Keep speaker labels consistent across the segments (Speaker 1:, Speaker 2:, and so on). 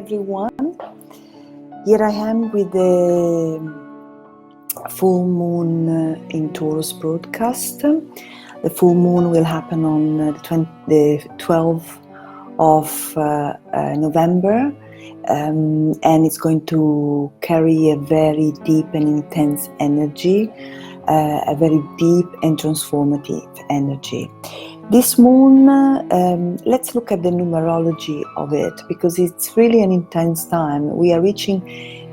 Speaker 1: everyone. Here I am with the full moon in Taurus broadcast. The full moon will happen on the 12th of November, and it's going to carry a very deep and intense energy, a very deep and transformative energy. This moon, let's look at the numerology of it, because it's really an intense time. We are reaching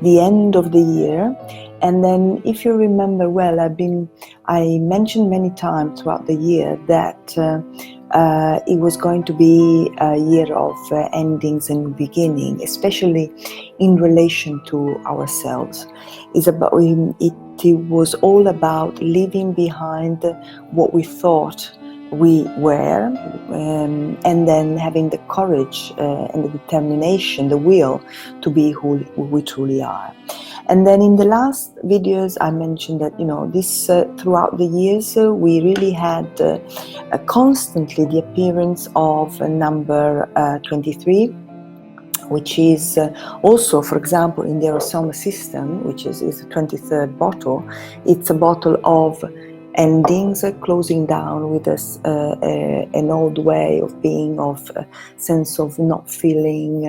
Speaker 1: the end of the year, and then if you remember well, I mentioned many times throughout the year that it was going to be a year of endings and beginning, especially in relation to ourselves. It was all about leaving behind what we thought we were, and then having the courage and the determination, the will to be who we truly are. And then in the last videos I mentioned that, this throughout the years we really had constantly the appearance of number 23, which is also, for example, in the solar system, which is the 23rd bottle. It's a bottle of endings, closing down with an old way of being, of a sense of not feeling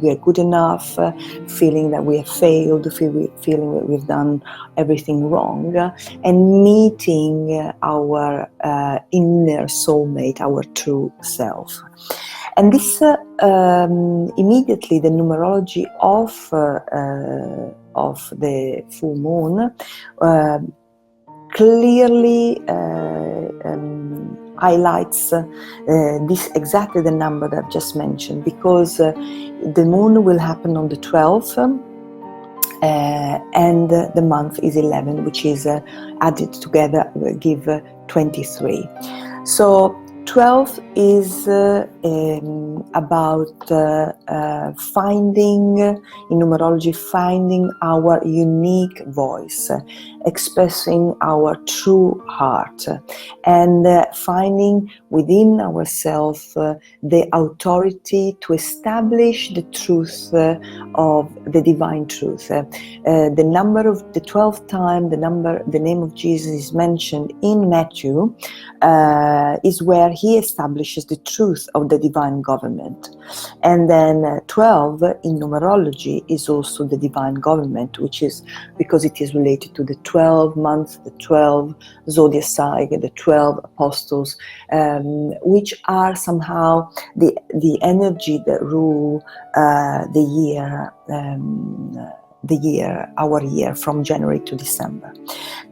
Speaker 1: we are good enough, feeling that we have failed, feeling that we've done everything wrong, and meeting our inner soulmate, our true self. And this immediately the numerology of the full moon clearly highlights this exactly the number that I've just mentioned, because the moon will happen on the 12th, and the month is 11, which is added together will give 23. So 12 is about finding, in numerology, finding our unique voice, expressing our true heart, and finding within ourselves the authority to establish the truth of the divine truth. The number of the 12th time, the name of Jesus is mentioned in Matthew, is where he establishes the truth of the divine government. And then 12 in numerology is also the divine government, which is because it is related to the 12 months, the 12 zodiac signs, the 12 apostles, which are somehow the energy that rule our year from January to December.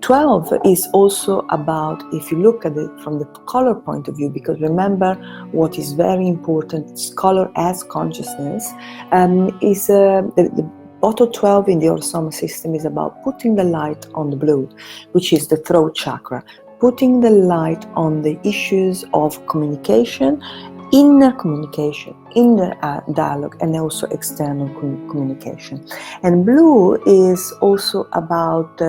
Speaker 1: 12 is also about, if you look at it from the color point of view, because remember what is very important, color as consciousness, is the bottle 12 in the solar system is about putting the light on the blue, which is the throat chakra, putting the light on the issues of communication, inner communication, inner dialogue, and also external communication. And blue is also about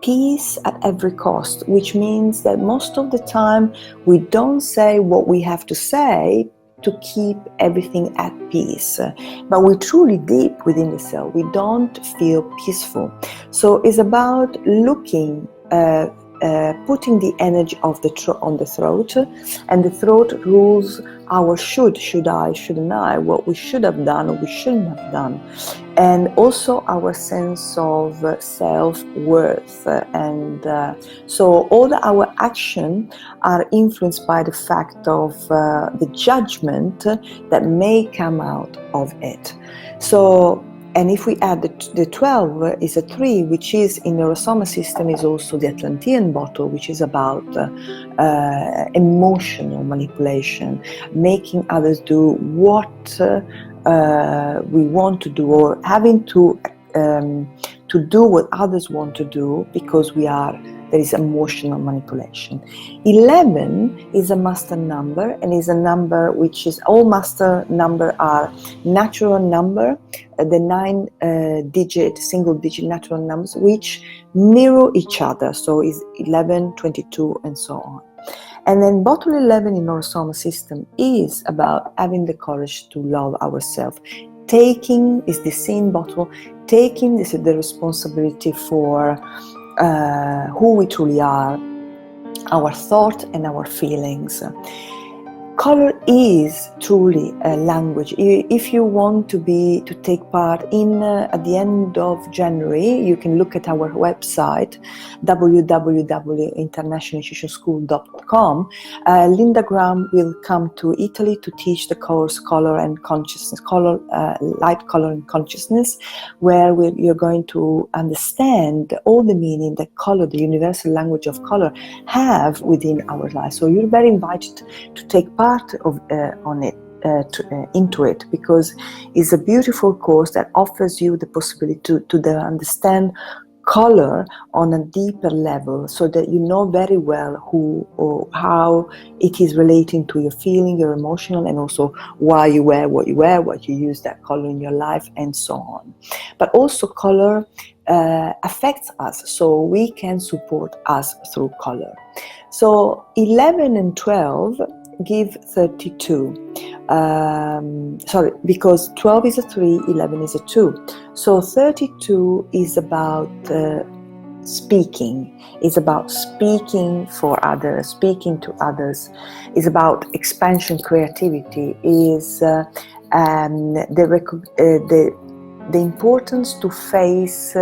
Speaker 1: peace at every cost, which means that most of the time we don't say what we have to say to keep everything at peace, but we're truly deep within the self. We don't feel peaceful. So it's about looking, putting the energy of on the throat, and the throat rules our should I, shouldn't I, what we should have done or we shouldn't have done, and also our sense of self-worth. And so all our actions are influenced by the fact of the judgment that may come out of it. So, and if we add the 12 is a 3, which is in the solar system is also the Atlantean bottle, which is about emotional manipulation, making others do what we want to do, or having to do what others want to do, because there is emotional manipulation. 11 is a master number, and is a number which is, all master number are natural number, the 9 single digit natural numbers, which mirror each other. So is 11, 22, and so on. And then bottle 11 in our solar system is about having the courage to love ourselves. Taking is the same bottle, taking the responsibility for who we truly are, our thought and our feelings. Color is truly a language. If you want to take part in at the end of January, you can look at our website www.internationalinstitutionschool.com. Linda Graham will come to Italy to teach the course Color and Consciousness, Light, Color and Consciousness, where you're going to understand all the meaning that color, the universal language of color, have within our lives. So you're very invited to take part into it, because it's a beautiful course that offers you the possibility to understand color on a deeper level, so that you know very well who or how it is relating to your feeling, your emotional, and also why you wear, what you use that color in your life, and so on. But also color affects us, so we can support us through color. So 11 and 12 give 32. Because 12 is a 3, 11 is a 2. So 32 is about speaking. It's about speaking for others, speaking to others. It's about expansion, creativity. Is the importance to face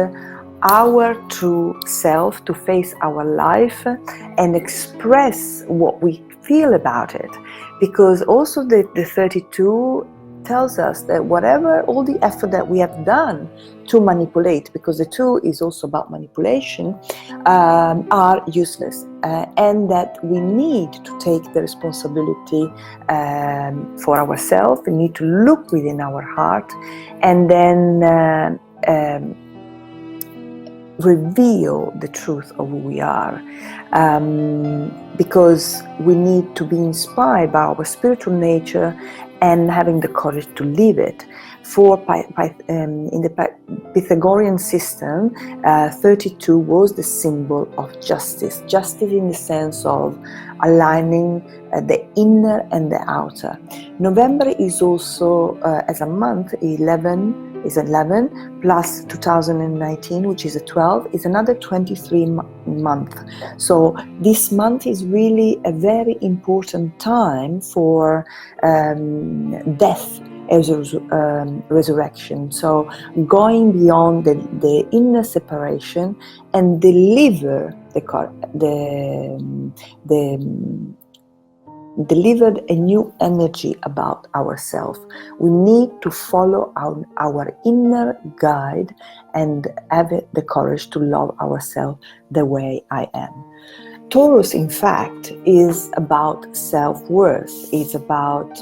Speaker 1: our true self, to face our life and express what we feel about it. Because also the 32 tells us that whatever, all the effort that we have done to manipulate, because the 2 is also about manipulation, are useless, and that we need to take the responsibility for ourselves. We need to look within our heart and then reveal the truth of who we are, because we need to be inspired by our spiritual nature and having the courage to live it. In the Pythagorean system, 32 was the symbol of justice. Justice in the sense of aligning the inner and the outer. November is also, as a month, 11 plus 2019, which is a 12, is another 23 month. So this month is really a very important time for death as a resurrection. So going beyond the inner separation and delivered a new energy about ourselves. We need to follow our inner guide and have the courage to love ourselves the way I am. Taurus, in fact, is about self-worth, is about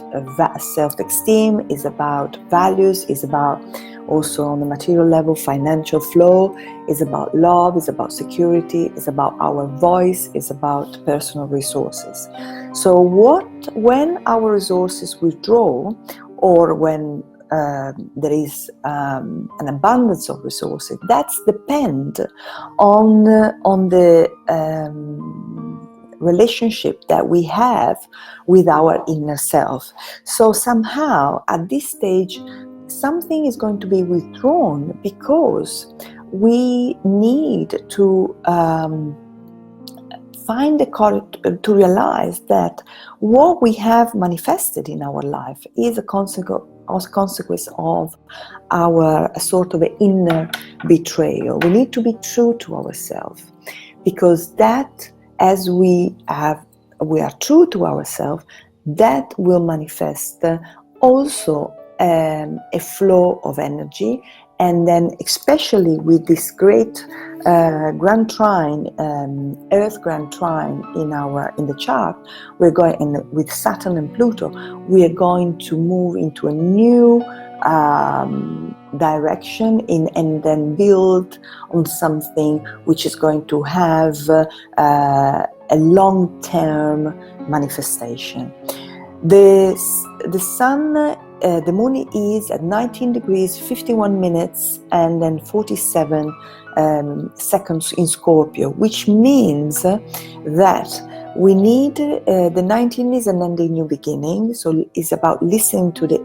Speaker 1: self-esteem, is about values, is about also on the material level, financial flow, is about love, is about security, is about our voice, is about personal resources. So when our resources withdraw, or when there is an abundance of resources, that's depend on the relationship that we have with our inner self. So somehow at this stage, something is going to be withdrawn, because we need to find the courage to realize that what we have manifested in our life is a consequence of our sort of inner betrayal. We need to be true to ourselves, because that, as we are true to ourselves, that will manifest also a flow of energy. And then, especially with this great grand trine, Earth grand trine in the chart, we're going, and with Saturn and Pluto, we are going to move into a new direction and then build on something which is going to have a long-term manifestation. The sun. The moon is at 19 degrees, 51 minutes, and then 47 seconds in Scorpio, which means that We need the 19 is an ending, new beginning. So it's about listening to the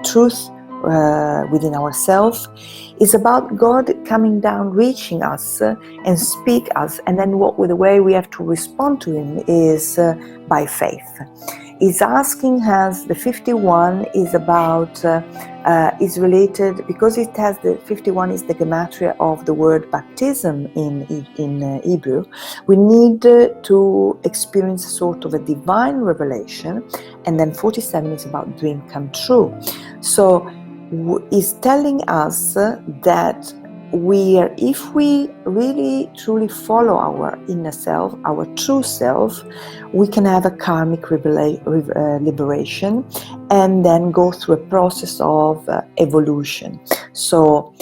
Speaker 1: truth within ourselves. It's about God coming down, reaching us and speak us, and then the way we have to respond to Him is by faith. Is asking us, the 51 is about, is related, because it has the 51 is the gematria of the word baptism in Hebrew. We need to experience sort of a divine revelation, and then 47 is about dream come true. So is telling us that if we really truly follow our inner self, our true self, we can have a karmic liberation and then go through a process of evolution. So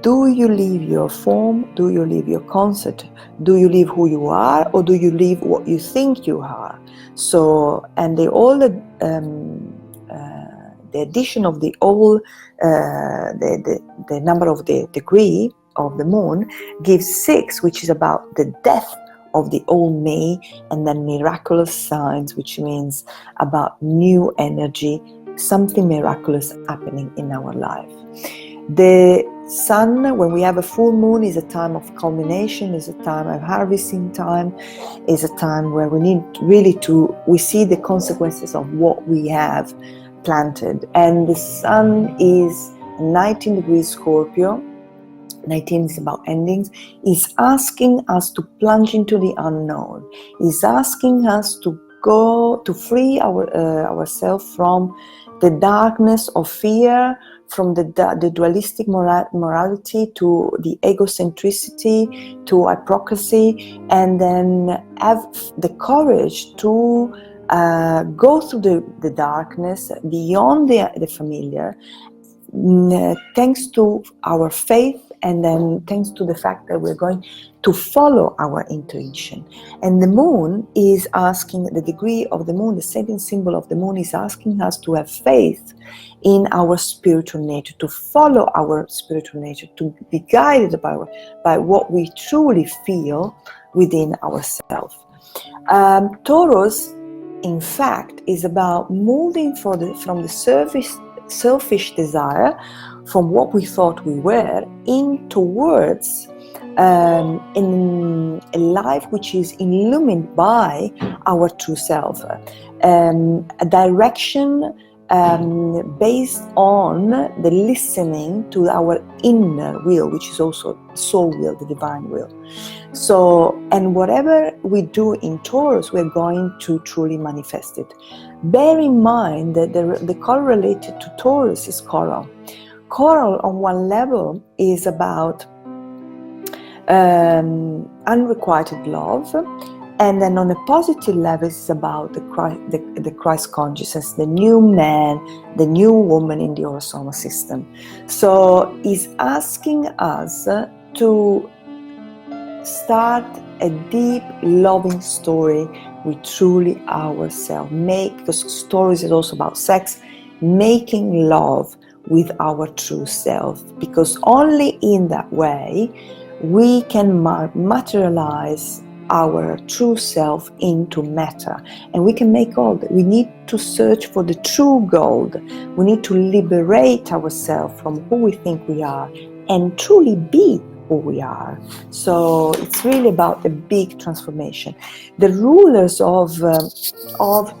Speaker 1: do you leave your form? Do you leave your concept? Do you leave who you are, or do you leave what you think you are? So, and the addition of the number of the degree of the moon gives 6, which is about the death of the old me, and then miraculous signs, which means about new energy, something miraculous happening in our life. The sun, when we have a full moon, is a time of culmination, is a time of harvesting time, is a time where we need really we see the consequences of what we have planted. And the sun is 19 degrees Scorpio. 19 is about endings. Is asking us to plunge into the unknown. Is asking us to go to free ourselves from the darkness of fear, from the dualistic morality, to the egocentricity, to hypocrisy, and then have the courage to go through the darkness beyond the familiar, thanks to our faith, and then thanks to the fact that we're going to follow our intuition. And the moon is asking, the degree of the moon, the second symbol of the moon, is asking us to have faith in our spiritual nature, to follow our spiritual nature, to be guided by what we truly feel within ourselves. Taurus, in fact, is about moving from the selfish desire, from what we thought we were, in towards in a life which is illumined by our true self, a direction based on the listening to our inner will, which is also soul will, the divine will. So, and whatever we do in Taurus, we're going to truly manifest it. Bear in mind that the color related to Taurus is coral. Coral, on one level, is about unrequited love, and then on a positive level, it's about the Christ consciousness, the new man, the new woman in the Orosoma system. So he's asking us to start a deep, loving story with truly ourselves. Because stories is also about sex, making love with our true self, because only in that way we can materialize our true self into matter, and we can make gold. We need to search for the true gold. We need to liberate ourselves from who we think we are and truly be who we are. So it's really about a big transformation. The rulers of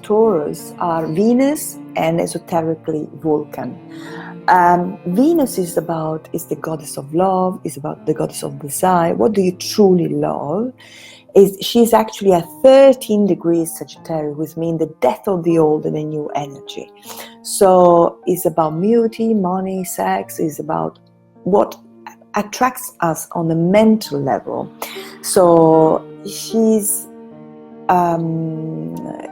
Speaker 1: Taurus are Venus and esoterically Vulcan. Venus is the goddess of love, is about the goddess of desire. What do you truly love? She's actually at 13 degrees Sagittarius, which means the death of the old and the new energy. So it's about beauty, money, sex. It's about what attracts us on a mental level. So she's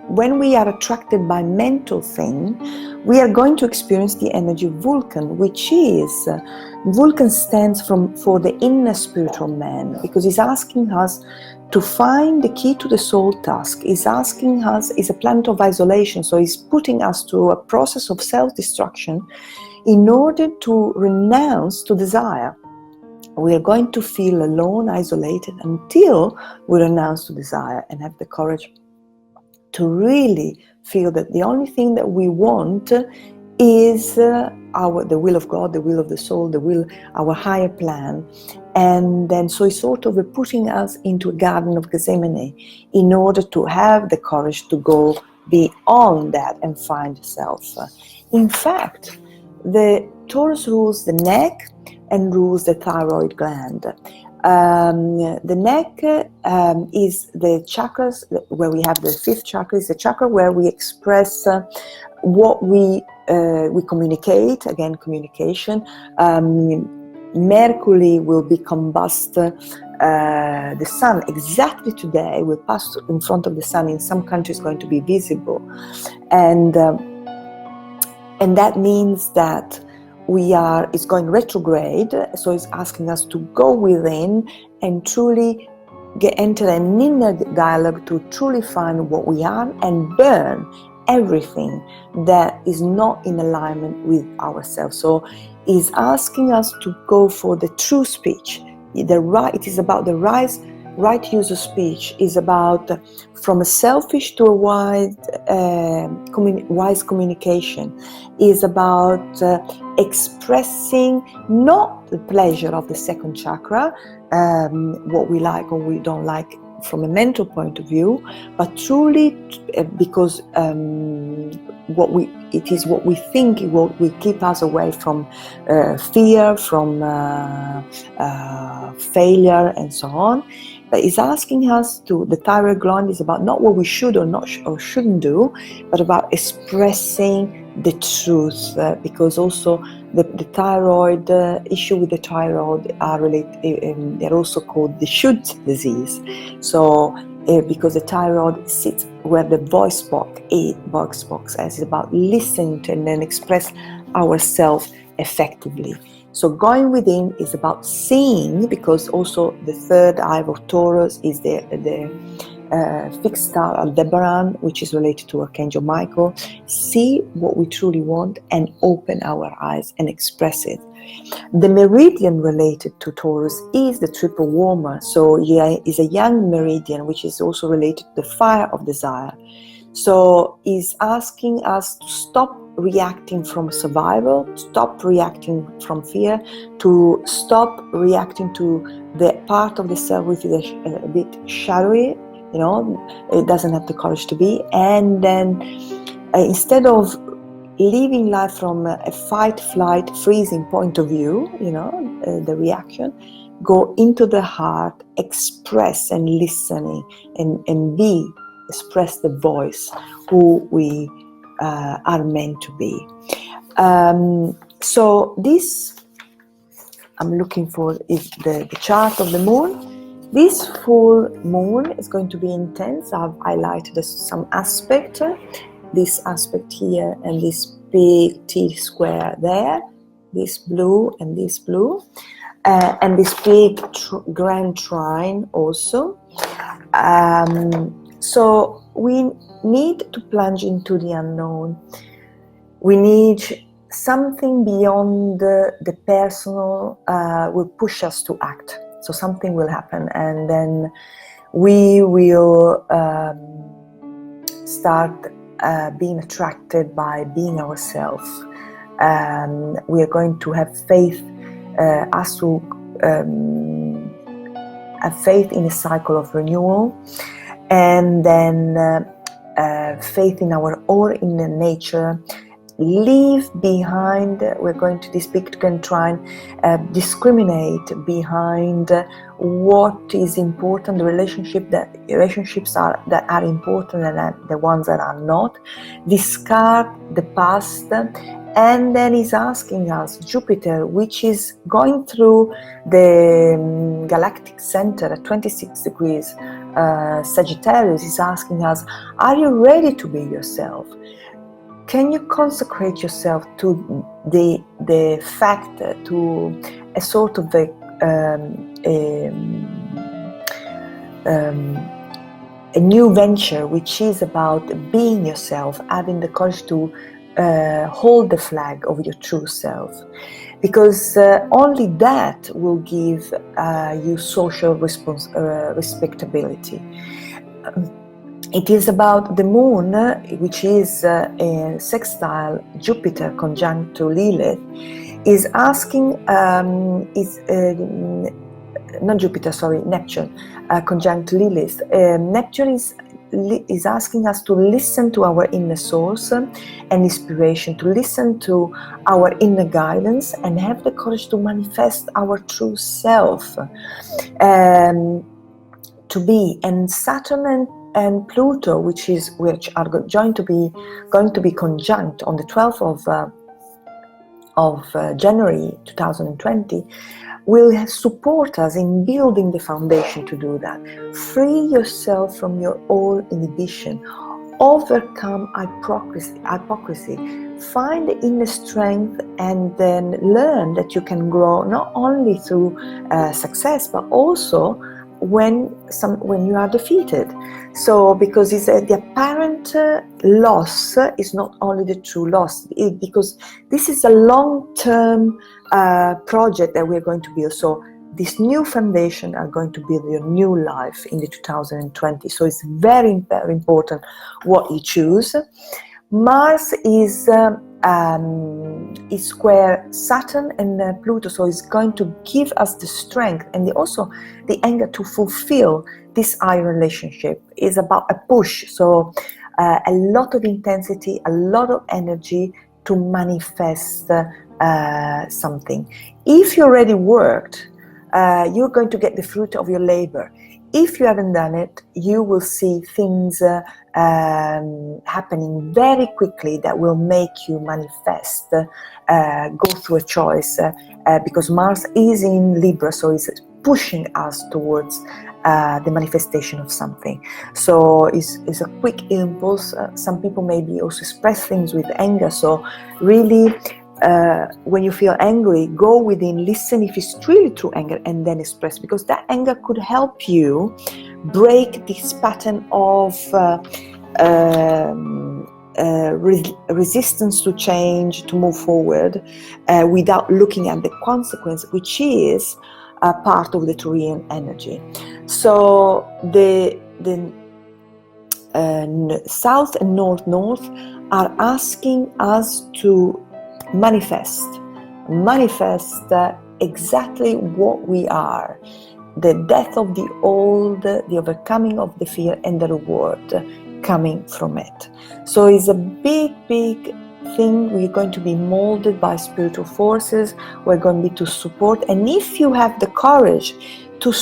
Speaker 1: when we are attracted by mental thing, we are going to experience the energy of Vulcan, which is Vulcan stands for the inner spiritual man, because he's asking us to find the key to the soul task. He's asking us, is a planet of isolation, so he's putting us through a process of self-destruction in order to renounce to desire. we are going to feel alone, isolated, until we renounce the desire and have the courage to really feel that the only thing that we want is the will of God, the will of the soul, our higher plan. And then so it's sort of putting us into a garden of Gethsemane in order to have the courage to go beyond that and find self. In fact, the Taurus rules the neck and rules the thyroid gland. The neck is the chakras where we have the fifth chakra, is the chakra where we express what we communicate, again, communication. Mercury will be combust. The sun exactly today will pass in front of the sun. In some countries going to be visible, and that means that it's going retrograde, so it's asking us to go within and truly enter an inner dialogue to truly find what we are and burn everything that is not in alignment with ourselves. So it's asking us to go for the true speech. It is about the right use of speech. Is about from a selfish to a wise communication. Is about expressing not the pleasure of the second chakra, what we like or we don't like from a mental point of view, but truly because it is what we think will keep us away from fear, from failure, and so on. But it's asking us the thyroid gland is about not what we should or shouldn't do, but about expressing the truth, because also the thyroid issue with the thyroid are related. They're also called the should disease. So because the thyroid sits where the voice box is about listening to and then express ourselves effectively. So going within is about seeing, because also the third eye of Taurus is the fixed star Aldebaran, which is related to Archangel Michael. See what we truly want and open our eyes and express it. The meridian related to Taurus is the triple warmer. So is a young meridian, which is also related to the fire of desire. So is asking us to stop reacting from survival, stop reacting from fear, to stop reacting to the part of the self which is a bit shadowy, it doesn't have the courage to be, and then instead of living life from a fight, flight, freezing point of view, the reaction, go into the heart, express and listening, and express the voice who we are meant to be. So this I'm looking for is the chart of the moon. This full moon is going to be intense. I've highlighted some aspect, this aspect here and this big T square there, this blue and this blue, and this big grand trine also. So we need to plunge into the unknown. We need something beyond the personal will push us to act. So something will happen, and then we will start being attracted by being ourselves. We are going to have faith, us to have faith in a cycle of renewal, and then faith in our awe in the nature. Leave behind, we're going to this big grand trine, discriminate behind what is important, the relationships that are important and the ones that are not. Discard the past, and then he's asking us, Jupiter, which is going through the galactic center at 26 degrees Sagittarius, is asking us, are you ready to be yourself? Can you consecrate yourself to the fact, to a sort of a new venture, which is about being yourself, having the courage to hold the flag of your true self, because only that will give you social respectability. It is about the moon, which is a sextile Jupiter conjunct to Lilith, is asking, Neptune conjunct Lilith. Neptune is asking us to listen to our inner source and inspiration, to listen to our inner guidance and have the courage to manifest our true self, to be. And Saturn and Pluto, which are going to be conjunct on the 12th of January 2020, will support us in building the foundation to do that. Free yourself from your own inhibition, overcome hypocrisy, find the inner strength, and then learn that you can grow not only through success, but also when you are defeated. So because it's the apparent loss is not only the true loss, because this is a long-term project that we're going to build. So this new foundation are going to build your new life in the 2020. So it's very, very important what you choose. Mars is square Saturn and Pluto, so it's going to give us the strength and also the anger to fulfill this high relationship. Is about a push, so a lot of intensity, a lot of energy to manifest something. If you already worked, you're going to get the fruit of your labor. If you haven't done it, you will see things happening very quickly that will make you manifest, go through a choice, because Mars is in Libra, so it's pushing us towards the manifestation of something. So it's a quick impulse. Some people maybe also express things with anger, so really when you feel angry, go within, listen if it's really true anger, and then express, because that anger could help you break this pattern of resistance to change, to move forward without looking at the consequence, which is part of the Taurian energy. So the south and north are asking us to manifest exactly what we are, the death of the old, the overcoming of the fear, and the reward coming from it. So it's a big thing. We're going to be molded by spiritual forces. We're going to be to support, and if you have the courage to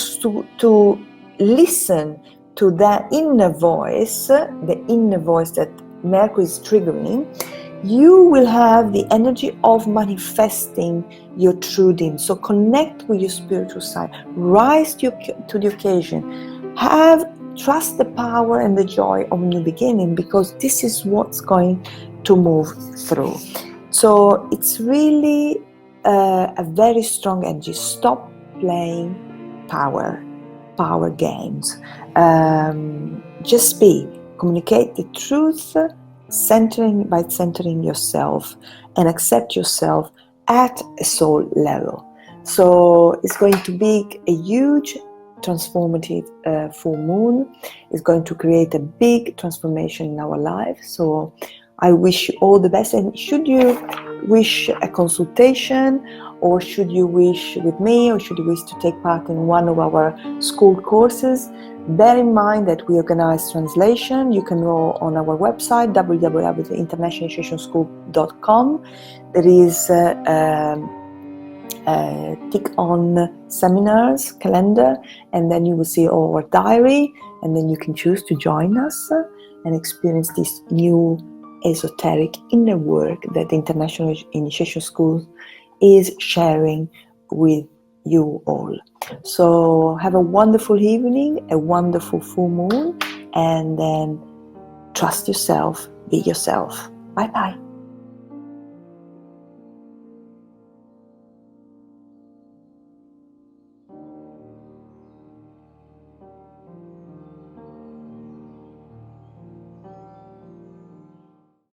Speaker 1: listen to that inner voice, the inner voice that Mercury is triggering, you will have the energy of manifesting your true dream. So connect with your spiritual side, rise to the occasion, trust the power and the joy of new beginning, because this is what's going to move through. So it's really a very strong energy. Stop playing power games. Just communicate the truth, centering yourself, and accept yourself at a soul level. So it's going to be a huge transformative full moon. It's going to create a big transformation in our life. So I wish you all the best. And should you wish a consultation, or should you wish with me, or should you wish to take part in one of our school courses, bear in mind that we organize translation. You can go on our website, www.internationalinitiationschool.com. There is tick on seminars calendar, and then you will see our diary, and then you can choose to join us and experience this new esoteric inner work that the International Initiation School is sharing with you all. So have a wonderful evening, a wonderful full moon, and then trust yourself, be yourself. Bye bye.